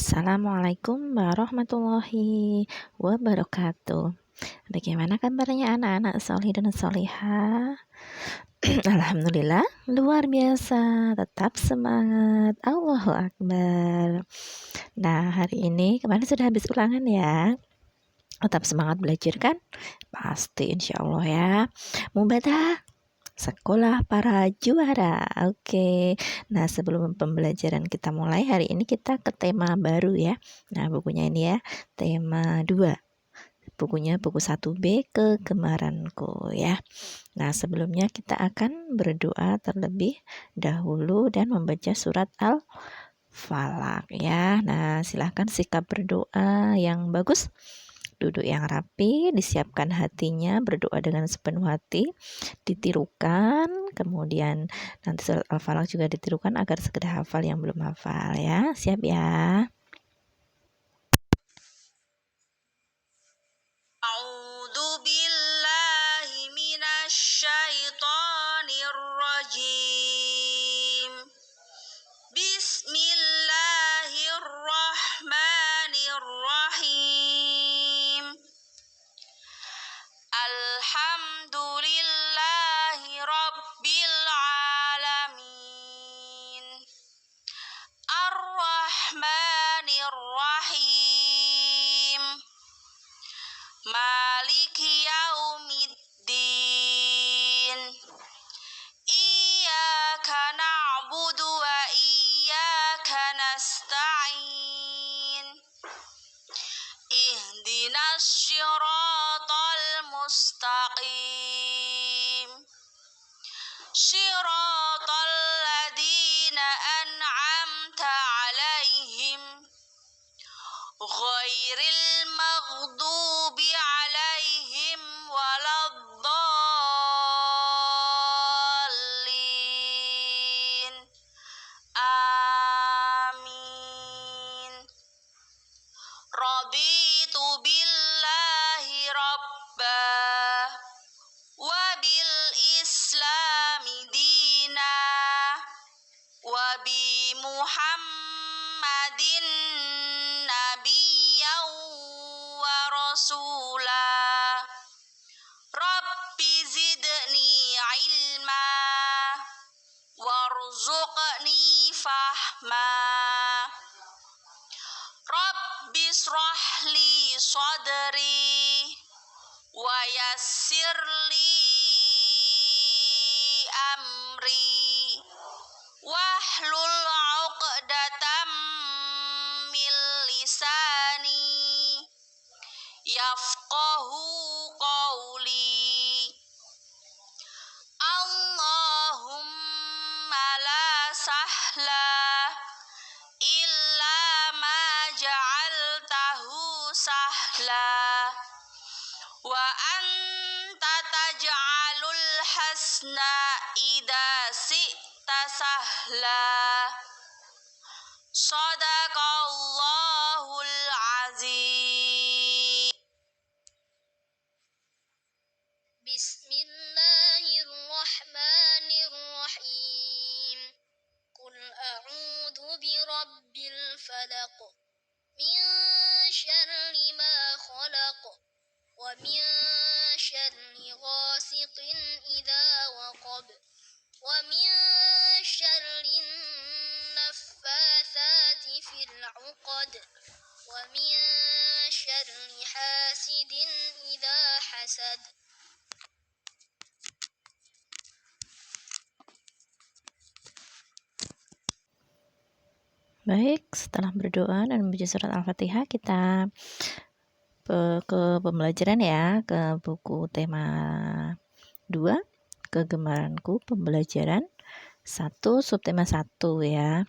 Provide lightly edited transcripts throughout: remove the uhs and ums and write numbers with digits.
Assalamualaikum warahmatullahi wabarakatuh. Bagaimana kabarnya anak-anak solih dan solihah? Alhamdulillah, luar biasa. Tetap semangat. Allahu Akbar. Nah, hari ini kemarin sudah habis ulangan ya. Tetap semangat belajar kan? Pasti insya Allah ya. Mubadah. Sekolah para juara. Oke. Nah, sebelum pembelajaran kita mulai, hari ini kita ke tema baru ya. Nah, bukunya ini ya, tema 2. Bukunya buku 1B, Kegemaranku ya. Nah, sebelumnya kita akan berdoa terlebih dahulu dan membaca surat Al-Falaq ya. Nah, silahkan sikap berdoa yang bagus. Duduk yang rapi, disiapkan hatinya, berdoa dengan sepenuh hati, ditirukan, kemudian nanti surat Al-Falaq juga ditirukan agar segera hafal yang belum hafal ya. Siap ya? A'udzu billahi minasy syaithanir rajim. Bismillahirrahmanirrahim. Alhamdulillahi rabbil alamin. Ar-Rahmanir Rahim. Maliki yaumiddin. Iyyaka na'budu wa iyyaka nasta'in. Ihdinas syiratal mustaqim. Syiratal ladzina an'amta 'alaihim ghairil maghdubi 'alaihim waladdallin. Amin. Raditu billahi rabba wa bil islami dina wa bi Muhammadin nabiyyan wa rasula. Rabbi zidni ilma warzuqni fahma. Rabbi shrah li sadri wa yassir li amri wahlul 'uqdatam min lisani yafqahu qawli. Allahumma la sahla illa ma ja'altahu sahla wa anta taj'alul hasna idza syi'ta sahla. Shadaqallahul azim. Bismillahirrahmanirrahim. Qul a'udzu birabbil falaq min syarri ma khalaq wa min syarri ghasiqin idza waqab wa min syarri naffatsati fil 'uqad wa min syarri hasidin idza hasad. Baik, setelah berdoa dan membaca surat Al-Fatihah, kita ke pembelajaran ya, ke buku tema 2, Kegemaranku, pembelajaran 1, subtema 1 ya.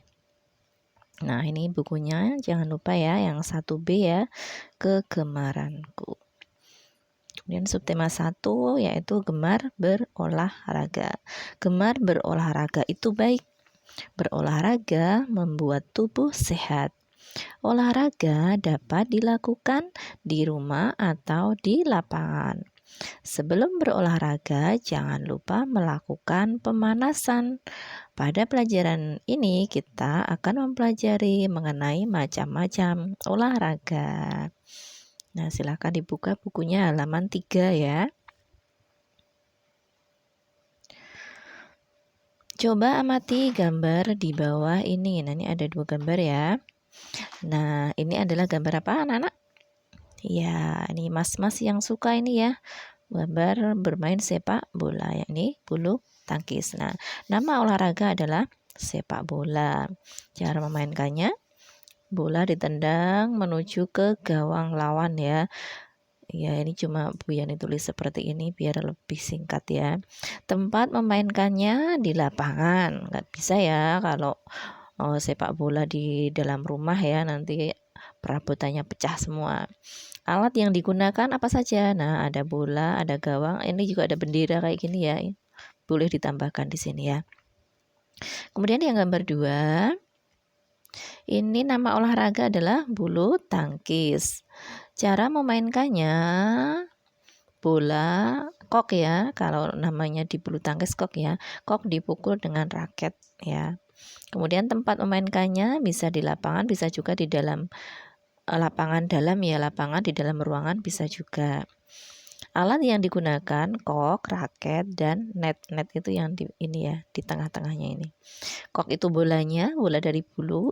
Nah, ini bukunya jangan lupa ya, yang 1B ya, Kegemaranku. Kemudian subtema 1 yaitu gemar berolahraga. Gemar berolahraga itu baik. Berolahraga membuat tubuh sehat. Olahraga dapat dilakukan di rumah atau di lapangan. Sebelum berolahraga, jangan lupa melakukan pemanasan. Pada pelajaran ini, kita akan mempelajari mengenai macam-macam olahraga. Nah, silakan dibuka bukunya halaman 3 ya. Coba amati gambar di bawah ini. Nah, ini ada 2 gambar ya. Nah, ini adalah gambar apa, anak-anak? Ya, ini mas-mas yang suka ini ya. Gambar bermain sepak bola, yakni bulu tangkis. Nah, nama olahraga adalah sepak bola. Cara memainkannya, bola ditendang menuju ke gawang lawan ya. Ya, ini cuma Bu Yani tulis seperti ini biar lebih singkat ya. Tempat memainkannya di lapangan. Nggak bisa ya kalau sepak bola di dalam rumah ya, nanti perabotannya pecah semua. Alat yang digunakan apa saja? Nah, ada bola, ada gawang, ini juga ada bendera kayak gini ya. Boleh ditambahkan di sini ya. Kemudian yang gambar 2, ini nama olahraga adalah bulu tangkis. Cara memainkannya, bola kok ya, kalau namanya di bulu tangkis kok ya. Kok dipukul dengan raket ya. Kemudian tempat memainkannya bisa di lapangan, bisa juga di dalam lapangan dalam ya, lapangan di dalam ruangan bisa juga. Alat yang digunakan kok, raket, dan net. Net itu yang di ini ya, di tengah-tengahnya ini. Kok itu bolanya, bola dari bulu.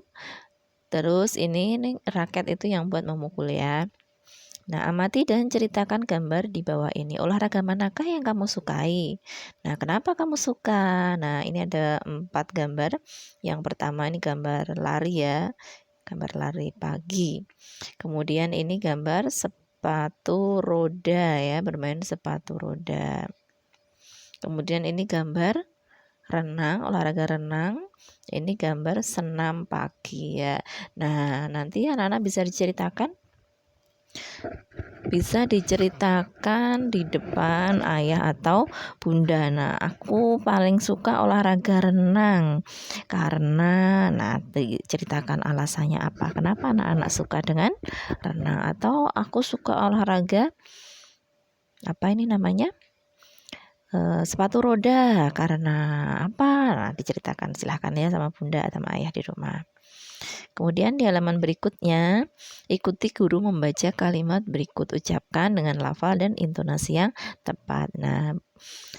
Terus ini raket itu yang buat memukul ya. Nah, amati dan ceritakan gambar di bawah ini. Olahraga manakah yang kamu sukai? Nah, kenapa kamu suka? Nah, ini ada 4 gambar. Yang pertama ini gambar lari ya. Gambar lari pagi. Kemudian ini gambar sepatu roda ya, bermain sepatu roda. Kemudian ini gambar renang, olahraga renang. Ini gambar senam pagi ya. Nah, nanti anak-anak bisa diceritakan di depan ayah atau bunda. Nah, aku paling suka olahraga renang karena nanti ceritakan alasannya apa. Kenapa anak-anak suka dengan renang, atau aku suka olahraga apa ini namanya? Sepatu roda karena apa? Nah, diceritakan silahkan ya sama bunda sama ayah di rumah. Kemudian di halaman berikutnya, ikuti guru membaca kalimat berikut. Ucapkan dengan lafal dan intonasi yang tepat. Nah,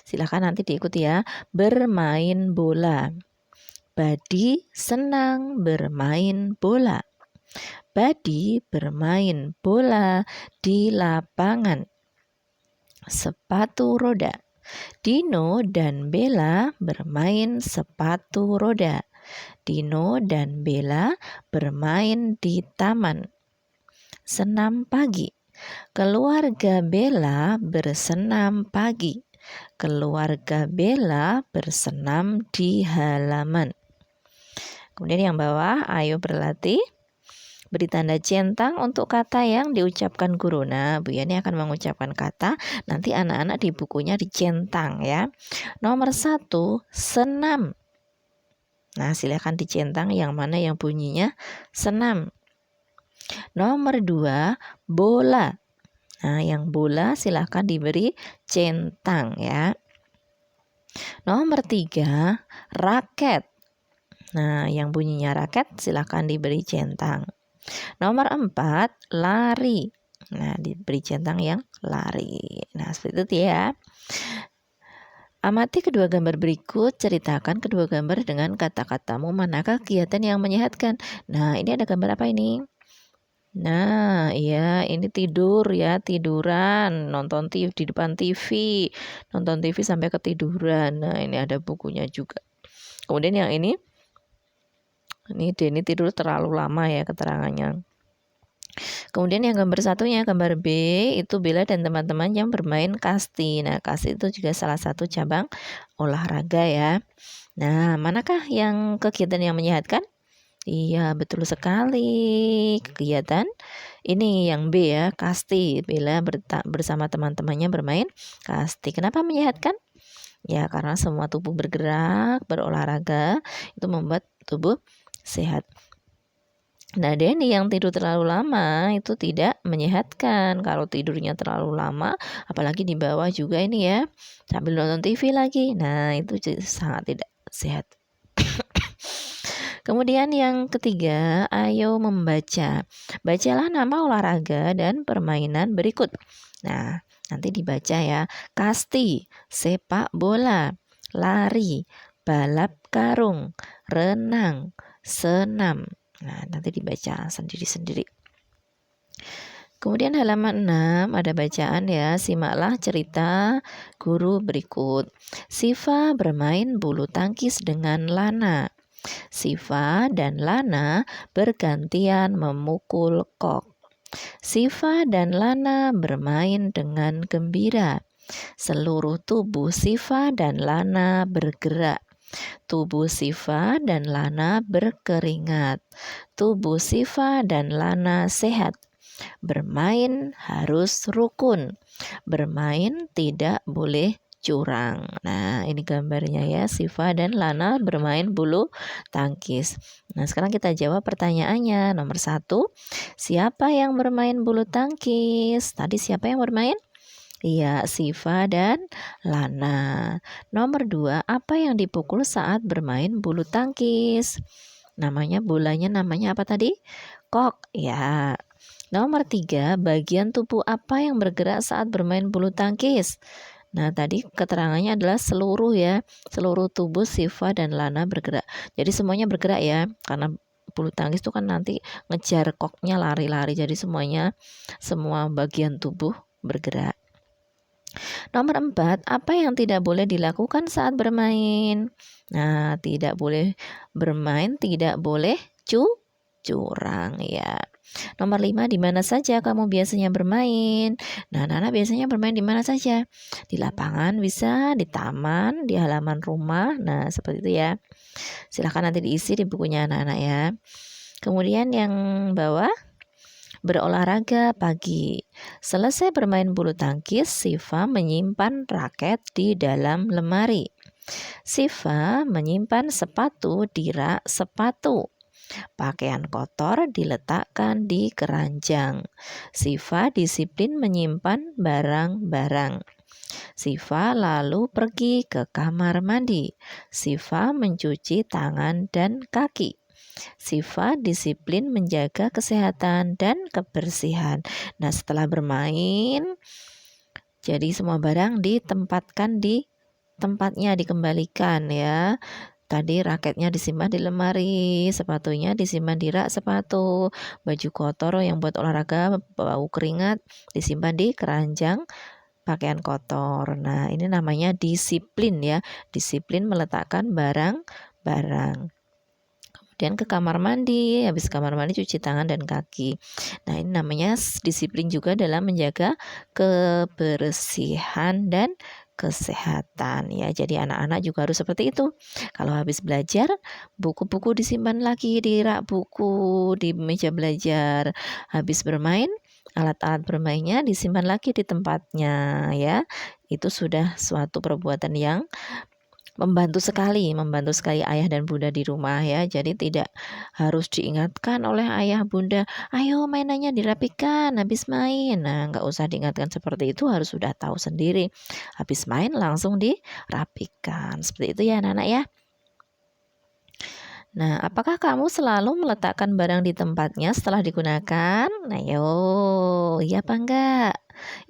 silakan nanti diikuti ya. Bermain bola. Badi senang bermain bola. Badi bermain bola di lapangan. Sepatu roda. Dino dan Bella bermain sepatu roda. Dino dan Bella bermain di taman. Senam pagi. Keluarga Bella bersenam pagi. Keluarga Bella bersenam di halaman. Kemudian yang bawah, ayo berlatih. Beri tanda centang untuk kata yang diucapkan guru. Nah, Bu Yani akan mengucapkan kata, nanti anak-anak di bukunya dicentang ya. Nomor 1, senam. Nah, silakan dicentang yang mana yang bunyinya senam. Nomor 2, bola. Nah, yang bola silakan diberi centang ya. Nomor 3, raket. Nah, yang bunyinya raket silakan diberi centang. Nomor 4, lari. Nah, diberi centang yang lari. Nah, seperti itu ya. Amati kedua gambar berikut, ceritakan kedua gambar dengan kata-katamu. Manakah kegiatan yang menyehatkan? Nah, ini ada gambar apa ini? Nah, iya, ini tidur ya, tiduran, nonton TV di depan TV, nonton TV sampai ketiduran. Nah, ini ada bukunya juga. Kemudian yang ini Denny tidur terlalu lama ya keterangannya. Kemudian yang gambar satunya, gambar B, itu Bella dan teman-teman yang bermain kasti. Nah, kasti itu juga salah satu cabang olahraga ya. Nah, manakah yang kegiatan yang menyehatkan? Iya, betul sekali. Kegiatan ini yang B ya, kasti. Bella bersama teman-temannya bermain kasti. Kenapa menyehatkan? Ya, karena semua tubuh bergerak, berolahraga, itu membuat tubuh sehat. Nah, Denny yang tidur terlalu lama itu tidak menyehatkan. Kalau tidurnya terlalu lama, apalagi di bawah juga ini ya, sambil nonton TV lagi. Nah, itu sangat tidak sehat. Kemudian yang ketiga, ayo membaca. Bacalah nama olahraga dan permainan berikut. Nah, nanti dibaca ya. Kasti, sepak bola, lari, balap karung, renang, senam. Nah, nanti dibaca sendiri-sendiri. Kemudian halaman 6 ada bacaan ya. Simaklah cerita guru berikut. Siva bermain bulu tangkis dengan Lana. Siva dan Lana bergantian memukul kok. Siva dan Lana bermain dengan gembira. Seluruh tubuh Siva dan Lana bergerak. Tubuh Siva dan Lana berkeringat. Tubuh Siva dan Lana sehat. Bermain harus rukun. Bermain tidak boleh curang. Nah, ini gambarnya ya, Siva dan Lana bermain bulu tangkis. Nah, sekarang kita jawab pertanyaannya. Nomor 1, siapa yang bermain bulu tangkis? Tadi siapa yang bermain? Iya, Siva dan Lana. Nomor 2, apa yang dipukul saat bermain bulu tangkis? Bolanya namanya apa tadi? Kok. Ya. Nomor 3, bagian tubuh apa yang bergerak saat bermain bulu tangkis? Nah, tadi keterangannya adalah seluruh ya, seluruh tubuh Siva dan Lana bergerak. Jadi semuanya bergerak ya, karena bulu tangkis itu kan nanti ngejar koknya lari-lari. Jadi semua bagian tubuh bergerak. Nomor 4, apa yang tidak boleh dilakukan saat bermain? Nah, tidak boleh bermain, tidak boleh curang ya. Nomor 5, di mana saja kamu biasanya bermain? Nah, Nana biasanya bermain di mana saja? Di lapangan bisa, di taman, di halaman rumah. Nah, seperti itu ya. Silahkan nanti diisi di bukunya anak-anak ya. Kemudian yang bawah, berolahraga pagi. Selesai bermain bulu tangkis, Siva menyimpan raket di dalam lemari. Siva menyimpan sepatu di rak sepatu. Pakaian kotor diletakkan di keranjang. Siva disiplin menyimpan barang-barang. Siva lalu pergi ke kamar mandi. Siva mencuci tangan dan kaki. Siva disiplin menjaga kesehatan dan kebersihan. Nah, setelah bermain, jadi semua barang ditempatkan di tempatnya, dikembalikan ya. Tadi raketnya disimpan di lemari, sepatunya disimpan di rak sepatu, baju kotor yang buat olahraga bau keringat disimpan di keranjang pakaian kotor. Nah, ini namanya disiplin ya. Disiplin meletakkan barang-barang. Kemudian ke kamar mandi, habis kamar mandi cuci tangan dan kaki. Nah, ini namanya disiplin juga dalam menjaga kebersihan dan kesehatan ya. Jadi anak-anak juga harus seperti itu. Kalau habis belajar, buku-buku disimpan lagi di rak buku, di meja belajar. Habis bermain, alat-alat bermainnya disimpan lagi di tempatnya ya. Itu sudah suatu perbuatan yang membantu sekali ayah dan bunda di rumah ya. Jadi tidak harus diingatkan oleh ayah bunda, ayo mainannya dirapikan habis main. Nah, nggak usah diingatkan seperti itu, harus sudah tahu sendiri. Habis main langsung dirapikan. Seperti itu ya anak-anak ya. Nah, apakah kamu selalu meletakkan barang di tempatnya setelah digunakan? Nah, iya apa enggak?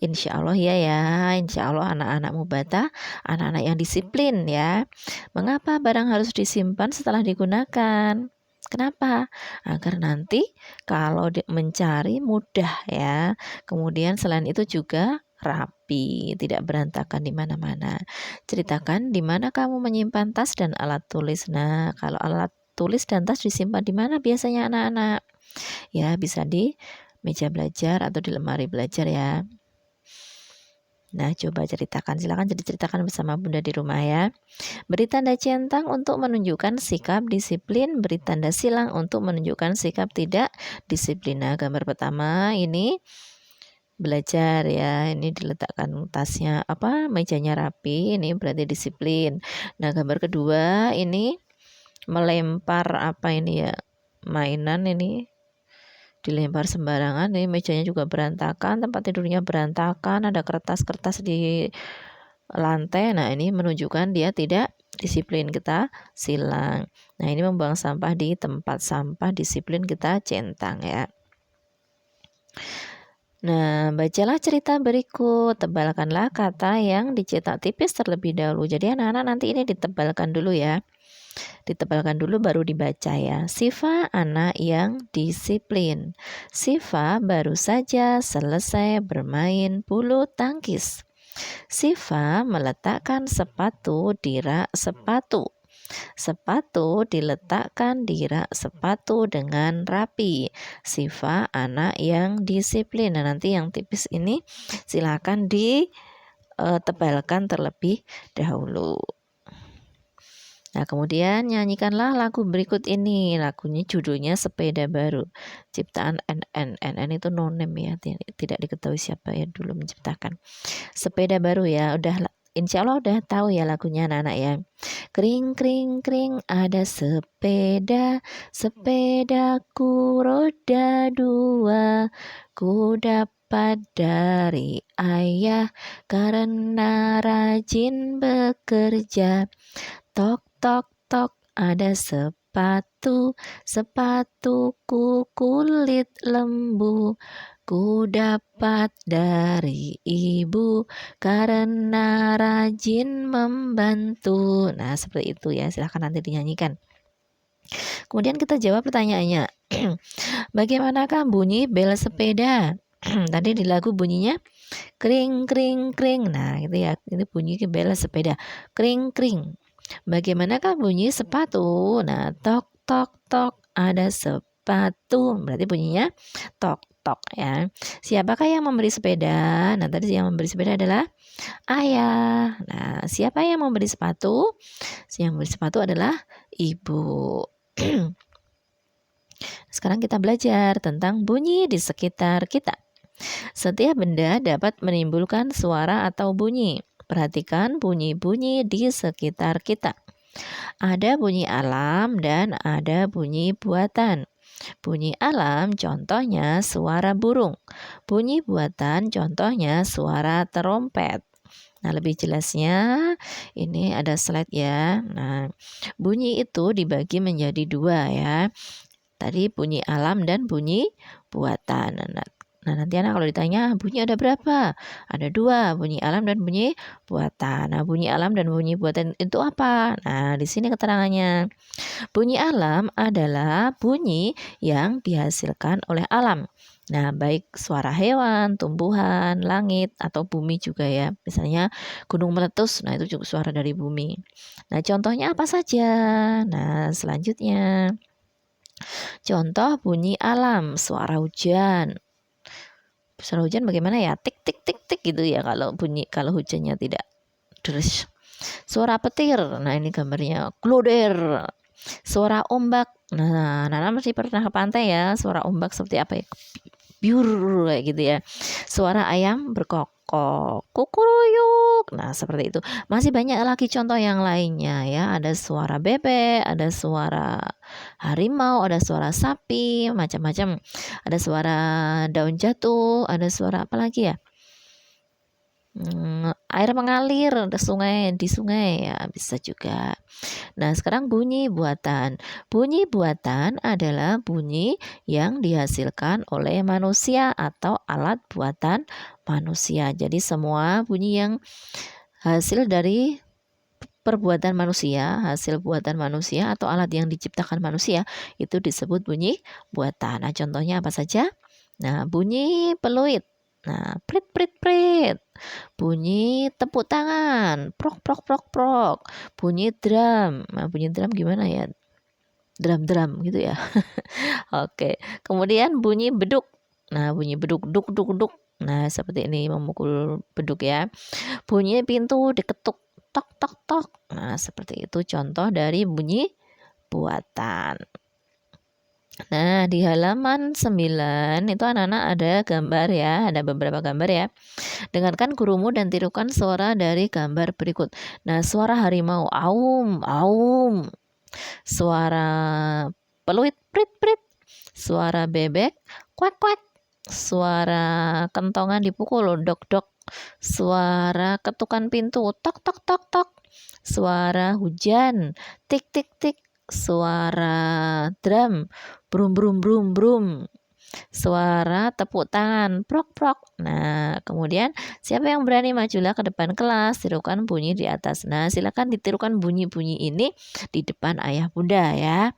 Insya Allah ya. Insya Allah anak-anak mubata, anak-anak yang disiplin ya. Mengapa barang harus disimpan setelah digunakan? Kenapa? Agar nanti kalau mencari mudah ya. Kemudian selain itu juga rapi, tidak berantakan di mana-mana. Ceritakan di mana kamu menyimpan tas dan alat tulis. Nah, kalau alat tulis dan tas disimpan di mana biasanya anak-anak? Ya, bisa di meja belajar atau di lemari belajar ya. Nah, coba ceritakan. Silakan ceritakan bersama Bunda di rumah ya. Beri tanda centang untuk menunjukkan sikap disiplin, beri tanda silang untuk menunjukkan sikap tidak disiplin. Nah, gambar pertama ini belajar ya, ini diletakkan tasnya mejanya rapi, ini berarti disiplin. Nah, gambar kedua ini melempar mainan ini dilempar sembarangan. Ini mejanya juga berantakan, tempat tidurnya berantakan, ada kertas-kertas di lantai. Nah, ini menunjukkan dia tidak disiplin, kita silang. Nah, ini membuang sampah di tempat sampah, disiplin, kita centang ya. Nah, bacalah cerita berikut. Tebalkanlah kata yang dicetak tipis terlebih dahulu. Jadi anak-anak nanti ini ditebalkan dulu ya. Ditebalkan dulu baru dibaca ya. Sifa anak yang disiplin. Sifa baru saja selesai bermain bulu tangkis. Sifa meletakkan sepatu di rak sepatu. Sepatu diletakkan di rak sepatu dengan rapi. Sifa anak yang disiplin. Nah, nanti yang tipis ini silakan ditebalkan terlebih dahulu. Nah, kemudian nyanyikanlah lagu berikut ini. Lagunya judulnya Sepeda Baru. Ciptaan NN. NN itu no name ya, tidak diketahui siapa yang dulu menciptakan. Sepeda baru ya, insya Allah udah tahu ya lagunya anak-anak ya. Kring kring kring ada sepeda, sepedaku roda 2, ku dapat dari ayah karena rajin bekerja. Tok tok tok ada sepatu, sepatuku kulit lembu, ku dapat dari ibu karena rajin membantu. Nah, seperti itu ya, silahkan nanti dinyanyikan. Kemudian kita jawab pertanyaannya. Bagaimanakah bunyi bel sepeda? Tadi di lagu bunyinya kring kring kring. Nah, gitu ya. Ini bunyi bel sepeda. Kring kring. Bagaimanakah bunyi sepatu? Nah, tok tok tok ada sepatu. Berarti bunyinya tok tok ya. Siapakah yang memberi sepeda? Nah, tadi yang memberi sepeda adalah ayah. Nah, siapa yang memberi sepatu? Yang memberi sepatu adalah ibu. Sekarang kita belajar tentang bunyi di sekitar kita. Setiap benda dapat menimbulkan suara atau bunyi. Perhatikan bunyi-bunyi di sekitar kita. Ada bunyi alam dan ada bunyi buatan. Bunyi alam contohnya suara burung. Bunyi buatan contohnya suara terompet. Nah, lebih jelasnya ini ada slide ya. Nah, bunyi itu dibagi menjadi 2 ya. Tadi bunyi alam dan bunyi buatan. Nah, nanti anak kalau ditanya bunyi ada berapa? Ada 2, bunyi alam dan bunyi buatan. Nah, bunyi alam dan bunyi buatan itu apa? Nah, di sini keterangannya. Bunyi alam adalah bunyi yang dihasilkan oleh alam. Nah, baik suara hewan, tumbuhan, langit, atau bumi juga ya. Misalnya gunung meletus, nah itu juga suara dari bumi. Nah, contohnya apa saja? Nah, selanjutnya. Contoh bunyi alam, suara hujan. Suara hujan bagaimana ya? Tik tik tik tik gitu ya kalau hujannya tidak deras. Suara petir. Nah, ini gambarnya kloder. Suara ombak. Nah, Nana masih pernah ke pantai ya. Suara ombak seperti apa ya? Biur kayak gitu ya. Suara ayam berkokok, kukuruyuk. Nah, seperti itu. Masih banyak lagi contoh yang lainnya ya. Ada suara bebek, ada suara harimau, ada suara sapi, macam-macam. Ada suara daun jatuh, ada suara apa lagi ya? Air mengalir di sungai ya bisa juga. Nah, sekarang bunyi buatan. Bunyi buatan adalah bunyi yang dihasilkan oleh manusia atau alat buatan manusia. Jadi semua bunyi yang hasil dari perbuatan manusia, hasil buatan manusia atau alat yang diciptakan manusia itu disebut bunyi buatan. Nah, contohnya apa saja? Nah, bunyi peluit. Nah, prit prit prit. Bunyi tepuk tangan, prok prok prok prok. Bunyi drum. Nah, bunyi drum gimana ya? Drum gitu ya. Oke. Kemudian bunyi beduk. Nah, bunyi beduk duk duk duk. Nah, seperti ini memukul beduk ya. Bunyi pintu diketuk tok tok tok. Nah, seperti itu contoh dari bunyi buatan. Nah, di halaman 9 itu anak-anak ada gambar ya, ada beberapa gambar ya. Dengarkan gurumu dan tirukan suara dari gambar berikut. Nah, suara harimau aum aum. Suara peluit prit prit. Suara bebek kuek kuek. Suara kentongan dipukul dok dok. Suara ketukan pintu tok tok tok tok. Suara hujan tik tik tik. Suara drum brum brum brum brum. Suara tepuk tangan prok prok. Nah, kemudian siapa yang berani majulah ke depan kelas, tirukan bunyi di atas. Nah, silakan ditirukan bunyi-bunyi ini di depan ayah bunda ya.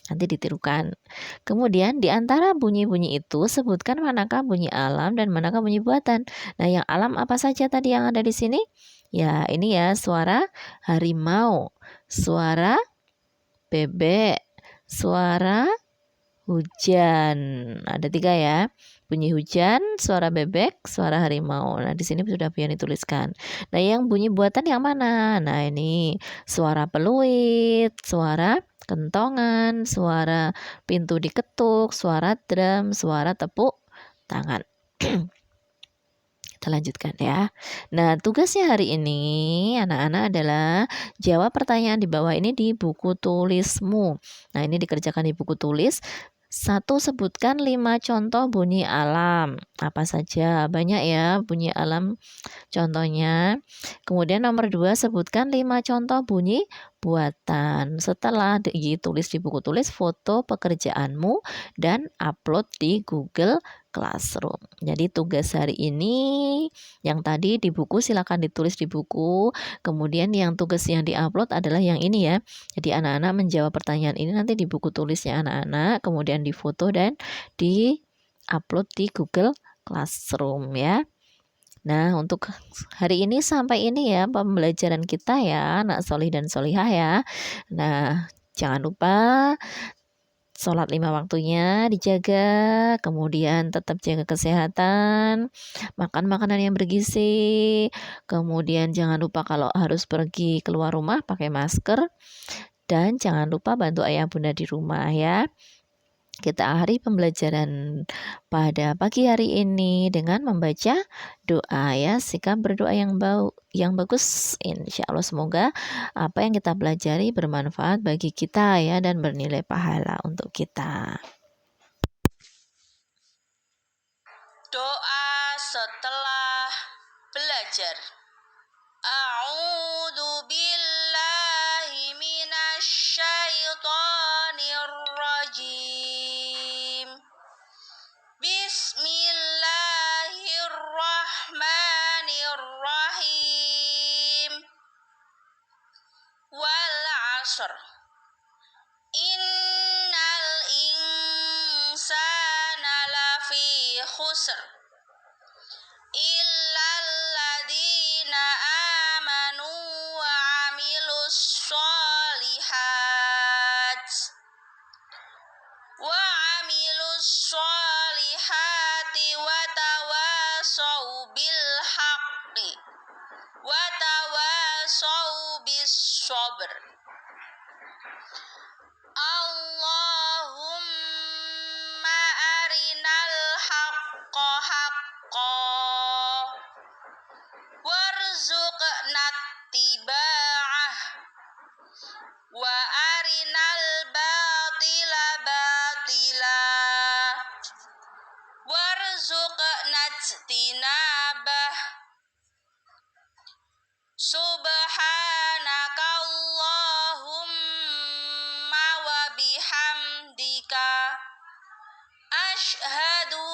Nanti ditirukan. Kemudian di antara bunyi-bunyi itu sebutkan manakah bunyi alam dan manakah bunyi buatan. Nah, yang alam apa saja tadi yang ada di sini? Ya, ini ya suara harimau, suara bebek, suara hujan. Ada 3 ya. Bunyi hujan, suara bebek, suara harimau. Nah, di sini sudah Pian dituliskan. Nah, yang bunyi buatan yang mana? Nah, ini suara peluit, suara kentongan, suara pintu diketuk, suara drum, suara tepuk tangan. Kita lanjutkan ya. Nah, tugasnya hari ini anak-anak adalah jawab pertanyaan di bawah ini di buku tulismu. Nah, ini dikerjakan di buku tulis. 1. Sebutkan 5 contoh bunyi alam. Apa saja? Banyak ya bunyi alam contohnya. Kemudian nomor 2, sebutkan 5 contoh bunyi buatan. Setelah ditulis di buku tulis, foto pekerjaanmu dan upload di Google Classroom. Jadi tugas hari ini yang tadi di buku silakan ditulis di buku. Kemudian yang tugas yang diupload adalah yang ini ya. Jadi anak-anak menjawab pertanyaan ini nanti di buku tulisnya anak-anak, kemudian difoto dan di-upload di Google Classroom ya. Nah, untuk hari ini sampai ini ya pembelajaran kita ya, anak solih dan solihah ya. Nah, jangan lupa sholat 5 waktunya dijaga, kemudian tetap jaga kesehatan, makan makanan yang bergizi, kemudian jangan lupa kalau harus pergi keluar rumah pakai masker, dan jangan lupa bantu ayah bunda di rumah ya. Kita akhiri pembelajaran pada pagi hari ini dengan membaca doa ya, sikap berdoa yang bagus. Insya Allah semoga apa yang kita pelajari bermanfaat bagi kita ya dan bernilai pahala untuk kita. Doa setelah belajar. A'udzu billahi minasy syaithanir rajim. Bismillahirrahmanirrahim. Wal 'ashr. Innal insana lafi khusr. Illal ladzina amanu wa 'amilus sholihat. Wa 'amilus sholihati wa tawasau bil haqqi wa tawasau bis sabr. Allahumma arinal haqqa haqqan warzuqna ittiba'ah wa arinal batila batila warzuqna ijtinabah. Subhanaka Allahumma wa bihamdika asyhadu